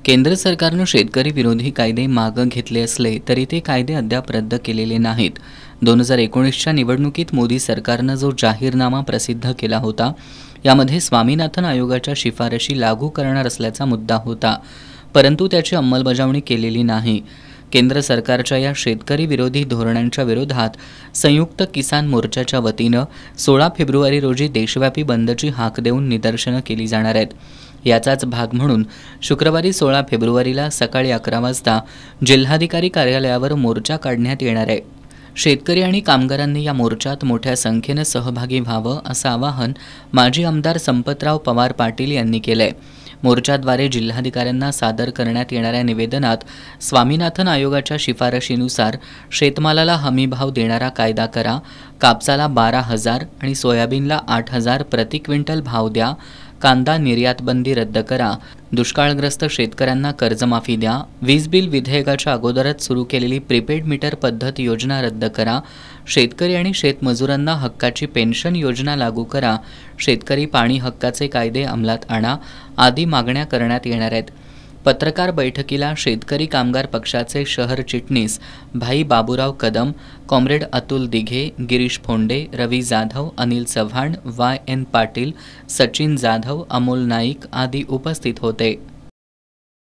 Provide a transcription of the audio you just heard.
केंद्र सरकारनं शेतकरी विरोधी कायदे मागं घेतले असले तरी ते कायदे अद्याप रद्द केलेले नाहीत। 2019च्या निवडणुकीत मोदी सरकारनं जो जाहीरनामा प्रसिद्ध केला होता यामध्ये स्वामीनाथन आयोगाच्या शिफारशी लागू करणार असल्याचा मुद्दा होता, परंतु त्याची अंमलबजावणी केलेली नाही। केंद्र सरकारच्या या शेतकरी विरोधी धोरणांच्या विरोधात संयुक्त किसान मोर्चाच्या वतीनं 16 फेब्रुवारी रोजी देशव्यापी बंदची हाक देऊन निदर्शनं केली जाणार आहेत। याचाच भाग म्हणून शुक्रवारी 16 फेब्रुवारीला सकाळी 11 वाजता जिल्हाधिकारी कार्यालयावर मोर्चा काढण्यात येणार आहे। शेतकरी आणि कामगारांनी या मोर्चात मोठ्या संख्येने सहभागी व्हावं असं आवाहन माजी आमदार संपतराव पवार पाटील यांनी केलंय। मोर्चाद्वारे जिल्हाधिकाऱ्यांना सादर करण्यात येणाऱ्या निवेदनात स्वामीनाथन आयोगाच्या शिफारशीनुसार शेतमालाला हमीभाव देणारा कायदा करा, कापसाला 12,000 आणि सोयाबीनला 8,000 प्रति क्विंटल भाव द्या, कांदा निर्यातबंदी रद्द करा, दुष्काळग्रस्त शेतकऱ्यांना कर्जमाफी द्या, वीज बिल विधेयकाच्या अगोदरच सुरू केलेली प्रीपेड मीटर पद्धत योजना रद्द करा, शेतकरी आणि शेतमजुरांना हक्काची पेन्शन योजना लागू करा, शेतकरी पाणी हक्काचे कायदे अंमलात आणा आदी मागण्या करण्यात येणार आहेत। पत्रकार बैठकीला शेतकरी कामगार पक्षाचे शहर चिटणीस भाई बाबूराव कदम, कॉम्रेड अतुल दिघे, गिरीश फोंडे, रवी जाधव, अनिल चव्हाण, YN पाटील, सचिन जाधव, अमोल नाईक आदी उपस्थित होते।